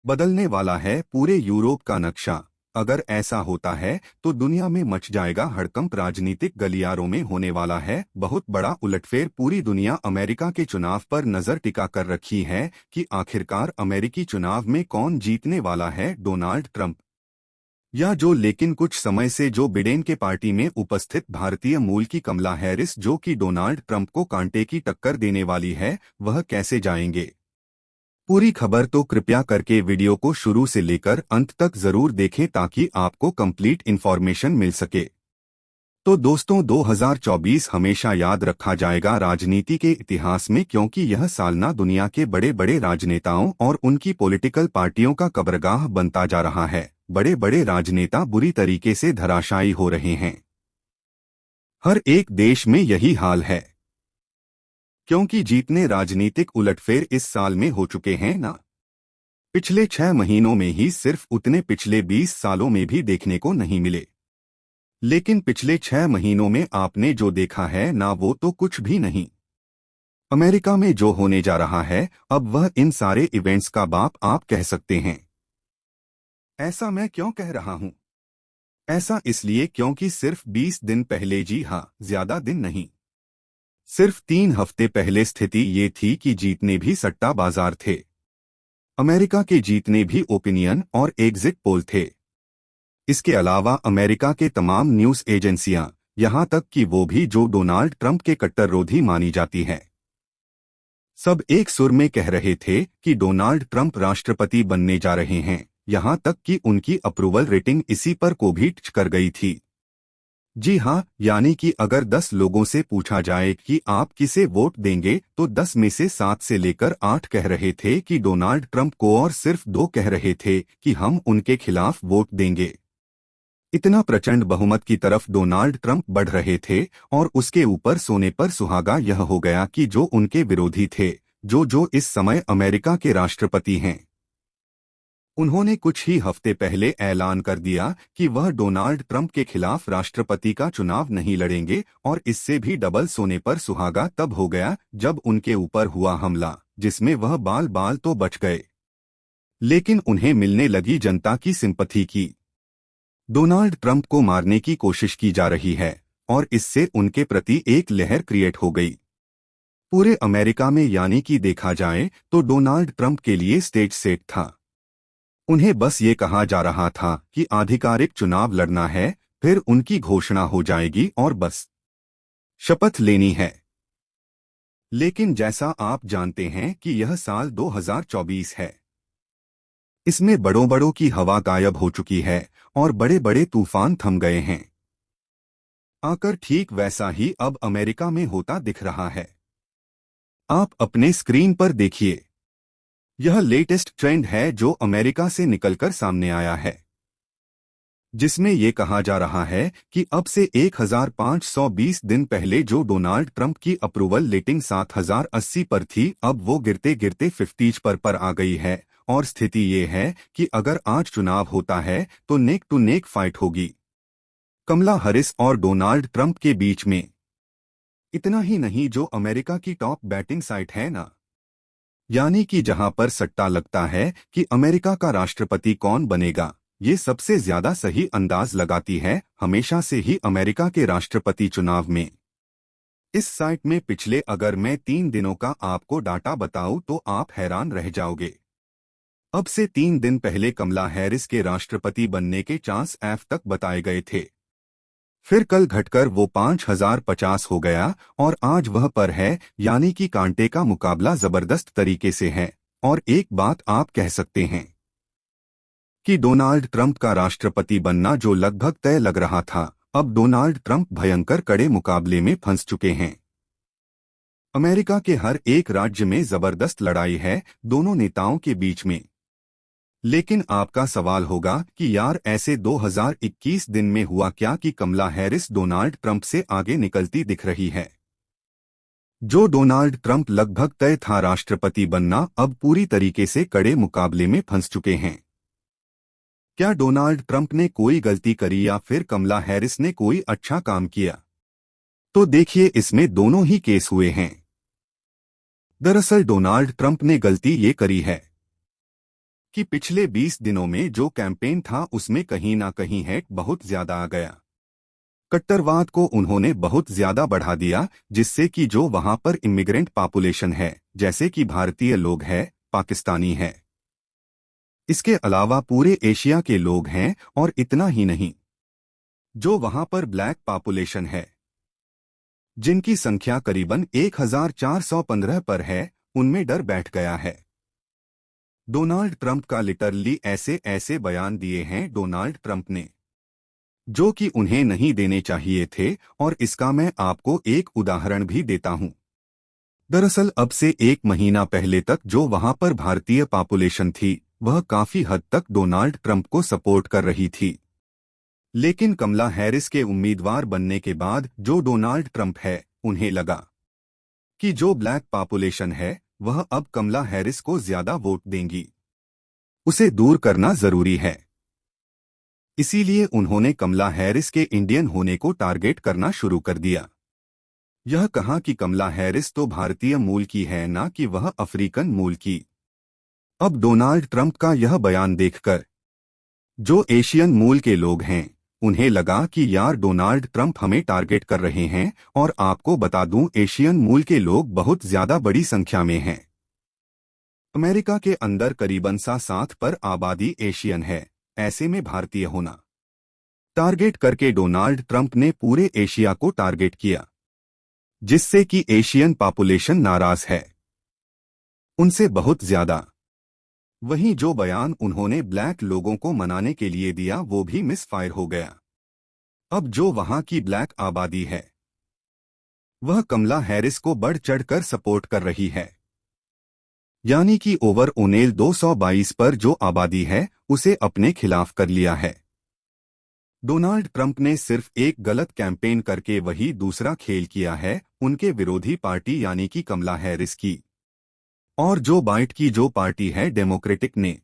बदलने वाला है पूरे यूरोप का नक्शा। अगर ऐसा होता है तो दुनिया में मच जाएगा हड़कंप। राजनीतिक गलियारों में होने वाला है बहुत बड़ा उलटफेर। पूरी दुनिया अमेरिका के चुनाव पर नजर टिका कर रखी है कि आखिरकार अमेरिकी चुनाव में कौन जीतने वाला है, डोनाल्ड ट्रंप या जो लेकिन कुछ समय से जो बिडेन के पार्टी में उपस्थित भारतीय मूल की कमला हैरिस, जो कि डोनाल्ड ट्रंप को कांटे की टक्कर देने वाली है, वह कैसे जाएंगे। पूरी खबर तो कृपया करके वीडियो को शुरू से लेकर अंत तक जरूर देखें ताकि आपको कंप्लीट इन्फॉर्मेशन मिल सके। तो दोस्तों, 2024 हमेशा याद रखा जाएगा राजनीति के इतिहास में, क्योंकि यह साल ना दुनिया के बड़े बड़े राजनेताओं और उनकी पॉलिटिकल पार्टियों का कब्रगाह बनता जा रहा है। बड़े बड़े राजनेता बुरी तरीके से धराशायी हो रहे हैं। हर एक देश में यही हाल है, क्योंकि जितने राजनीतिक उलटफेर इस साल में हो चुके हैं ना, पिछले 6 महीनों में ही सिर्फ उतने पिछले 20 सालों में भी देखने को नहीं मिले। लेकिन पिछले 6 महीनों में आपने जो देखा है ना, वो तो कुछ भी नहीं। अमेरिका में जो होने जा रहा है अब, वह इन सारे इवेंट्स का बाप आप कह सकते हैं। ऐसा मैं क्यों कह रहा हूं? ऐसा इसलिए क्योंकि सिर्फ 20 दिन पहले, जी हाँ, ज्यादा दिन नहीं, सिर्फ 3 हफ्ते पहले स्थिति ये थी कि जीतने भी सट्टा बाजार थे। अमेरिका के जीतने भी ओपिनियन और एग्जिट पोल थे। इसके अलावा अमेरिका के तमाम न्यूज एजेंसियां, यहां तक कि वो भी जो डोनाल्ड ट्रंप के कट्टररोधी मानी जाती हैं, सब एक सुर में कह रहे थे कि डोनाल्ड ट्रंप राष्ट्रपति बनने जा रहे हैं। यहां तक कि उनकी अप्रूवल रेटिंग इसी पर को भी टच कर गई थी। जी हाँ, यानी कि अगर 10 लोगों से पूछा जाए कि आप किसे वोट देंगे, तो 10 में से 7 से लेकर 8 कह रहे थे कि डोनाल्ड ट्रंप को, और सिर्फ 2 कह रहे थे कि हम उनके खिलाफ वोट देंगे। इतना प्रचंड बहुमत की तरफ डोनाल्ड ट्रंप बढ़ रहे थे। और उसके ऊपर सोने पर सुहागा यह हो गया कि जो उनके विरोधी थे, जो इस समय अमेरिका के राष्ट्रपति हैं, उन्होंने कुछ ही हफ्ते पहले ऐलान कर दिया कि वह डोनाल्ड ट्रंप के खिलाफ राष्ट्रपति का चुनाव नहीं लड़ेंगे। और इससे भी डबल सोने पर सुहागा तब हो गया जब उनके ऊपर हुआ हमला, जिसमें वह बाल बाल तो बच गए, लेकिन उन्हें मिलने लगी जनता की सिंपैथी की। डोनाल्ड ट्रंप को मारने की कोशिश की जा रही है और इससे उनके प्रति एक लहर क्रिएट हो गई पूरे अमेरिका में। यानी कि देखा जाए तो डोनाल्ड ट्रंप के लिए स्टेज सेट था। उन्हें बस ये कहा जा रहा था कि आधिकारिक चुनाव लड़ना है, फिर उनकी घोषणा हो जाएगी और बस शपथ लेनी है। लेकिन जैसा आप जानते हैं कि यह साल 2024 है। इसमें बड़ों बड़ों की हवा गायब हो चुकी है और बड़े बड़े तूफान थम गए हैं। आकर ठीक वैसा ही अब अमेरिका में होता दिख रहा है। आप अपने स्क्रीन पर देखिए, यह लेटेस्ट ट्रेंड है जो अमेरिका से निकलकर सामने आया है, जिसमें यह कहा जा रहा है कि अब से 1520 दिन पहले जो डोनाल्ड ट्रंप की अप्रूवल रेटिंग 7080 पर थी, अब वो गिरते गिरते 50 पर आ गई है। और स्थिति ये है कि अगर आज चुनाव होता है तो नेक टू नेक फाइट होगी कमला हैरिस और डोनाल्ड ट्रंप के बीच में। इतना ही नहीं, जो अमेरिका की टॉप बैटिंग साइट है ना, यानी कि जहां पर सट्टा लगता है कि अमेरिका का राष्ट्रपति कौन बनेगा, ये सबसे ज्यादा सही अंदाज लगाती है हमेशा से ही अमेरिका के राष्ट्रपति चुनाव में। इस साइट में पिछले अगर मैं 3 दिनों का आपको डाटा बताऊं तो आप हैरान रह जाओगे। अब से 3 दिन पहले कमला हैरिस के राष्ट्रपति बनने के चांस एफ तक बताए गए थे। फिर कल घटकर वो 5050 हो गया और आज वह पर है, यानी कि कांटे का मुकाबला जबरदस्त तरीके से है। और एक बात आप कह सकते हैं कि डोनाल्ड ट्रंप का राष्ट्रपति बनना जो लगभग तय लग रहा था, अब डोनाल्ड ट्रंप भयंकर कड़े मुकाबले में फंस चुके हैं। अमेरिका के हर एक राज्य में जबरदस्त लड़ाई है दोनों नेताओं के बीच में। लेकिन आपका सवाल होगा कि यार, ऐसे 2021 दिन में हुआ क्या कि कमला हैरिस डोनाल्ड ट्रंप से आगे निकलती दिख रही है। जो डोनाल्ड ट्रंप लगभग तय था राष्ट्रपति बनना, अब पूरी तरीके से कड़े मुकाबले में फंस चुके हैं। क्या डोनाल्ड ट्रंप ने कोई गलती करी या फिर कमला हैरिस ने कोई अच्छा काम किया? तो देखिए, इसमें दोनों ही केस हुए हैं। दरअसल डोनाल्ड ट्रंप ने गलती ये करी है कि पिछले 20 दिनों में जो कैंपेन था उसमें कहीं ना कहीं हैक बहुत ज्यादा आ गया। कट्टरवाद को उन्होंने बहुत ज्यादा बढ़ा दिया, जिससे कि जो वहां पर इमिग्रेंट पॉपुलेशन है, जैसे कि भारतीय लोग हैं, पाकिस्तानी है, इसके अलावा पूरे एशिया के लोग हैं, और इतना ही नहीं, जो वहां पर ब्लैक पॉपुलेशन है, जिनकी संख्या करीबन 1415 पर है, उनमें डर बैठ गया है। डोनाल्ड ट्रंप का लिटरली ऐसे ऐसे बयान दिए हैं डोनाल्ड ट्रंप ने, जो कि उन्हें नहीं देने चाहिए थे, और इसका मैं आपको एक उदाहरण भी देता हूं। दरअसल अब से एक महीना पहले तक जो वहां पर भारतीय पॉपुलेशन थी, वह काफी हद तक डोनाल्ड ट्रंप को सपोर्ट कर रही थी। लेकिन कमला हैरिस के उम्मीदवार बनने के बाद जो डोनाल्ड ट्रंप है, उन्हें लगा कि जो ब्लैक पॉपुलेशन है, वह अब कमला हैरिस को ज्यादा वोट देंगी, उसे दूर करना जरूरी है। इसीलिए उन्होंने कमला हैरिस के इंडियन होने को टारगेट करना शुरू कर दिया। यह कहा कि कमला हैरिस तो भारतीय मूल की है, ना कि वह अफ्रीकन मूल की। अब डोनाल्ड ट्रंप का यह बयान देखकर जो एशियन मूल के लोग हैं, उन्हें लगा कि यार डोनाल्ड ट्रंप हमें टारगेट कर रहे हैं, और आपको बता दूं एशियन मूल के लोग बहुत ज्यादा बड़ी संख्या में हैं। अमेरिका के अंदर करीबन 7 पर आबादी एशियन है, ऐसे में भारतीय होना टारगेट करके डोनाल्ड ट्रंप ने पूरे एशिया को टारगेट किया, जिससे कि एशियन पॉपुलेशन नाराज है उनसे बहुत ज्यादा। वहीं जो बयान उन्होंने ब्लैक लोगों को मनाने के लिए दिया, वो भी मिसफायर हो गया। अब जो वहां की ब्लैक आबादी है, वह कमला हैरिस को बढ़ चढ़कर सपोर्ट कर रही है। यानी कि ओवर ओनेल 222 पर जो आबादी है, उसे अपने खिलाफ कर लिया है। डोनाल्ड ट्रंप ने सिर्फ एक गलत कैंपेन करके वही दूसरा खेल किया है उनके विरोधी पार्टी यानी कि कमला हैरिस की, और जो बाइट की जो पार्टी है डेमोक्रेटिक ने।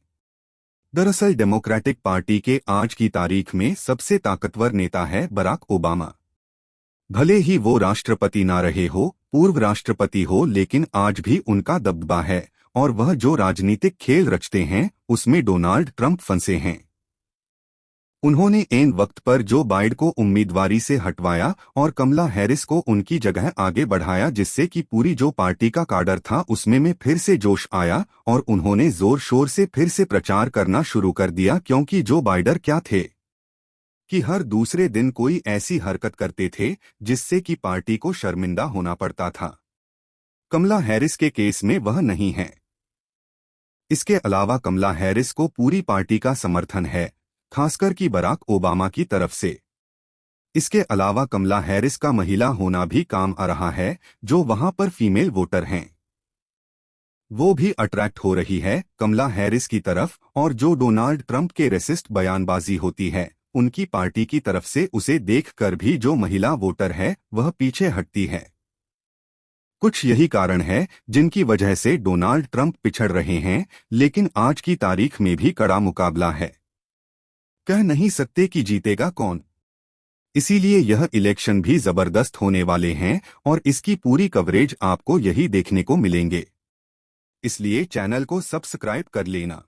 दरअसल डेमोक्रेटिक पार्टी के आज की तारीख में सबसे ताकतवर नेता है बराक ओबामा। भले ही वो राष्ट्रपति ना रहे हो, पूर्व राष्ट्रपति हो, लेकिन आज भी उनका दबदबा है, और वह जो राजनीतिक खेल रचते हैं, उसमें डोनाल्ड ट्रंप फंसे हैं। उन्होंने ऐन वक्त पर जो बाइडेन को उम्मीदवारी से हटवाया और कमला हैरिस को उनकी जगह आगे बढ़ाया, जिससे कि पूरी जो पार्टी का काडर था उसमें फिर से जोश आया, और उन्होंने जोर शोर से फिर से प्रचार करना शुरू कर दिया। क्योंकि जो बाइडेन क्या थे कि हर दूसरे दिन कोई ऐसी हरकत करते थे जिससे कि पार्टी को शर्मिंदा होना पड़ता था। कमला हैरिस के केस में वह नहीं है। इसके अलावा कमला हैरिस को पूरी पार्टी का समर्थन है, खासकर कि बराक ओबामा की तरफ से। इसके अलावा कमला हैरिस का महिला होना भी काम आ रहा है, जो वहां पर फीमेल वोटर हैं, वो भी अट्रैक्ट हो रही है कमला हैरिस की तरफ। और जो डोनाल्ड ट्रंप के रेसिस्ट बयानबाजी होती है उनकी पार्टी की तरफ से, उसे देखकर भी जो महिला वोटर है वह पीछे हटती है। कुछ यही कारण है जिनकी वजह से डोनाल्ड ट्रंप पिछड़ रहे हैं, लेकिन आज की तारीख में भी कड़ा मुकाबला है। कह नहीं सकते कि जीतेगा कौन, इसीलिए यह इलेक्शन भी जबरदस्त होने वाले हैं, और इसकी पूरी कवरेज आपको यही देखने को मिलेंगे। इसलिए चैनल को सब्सक्राइब कर लेना।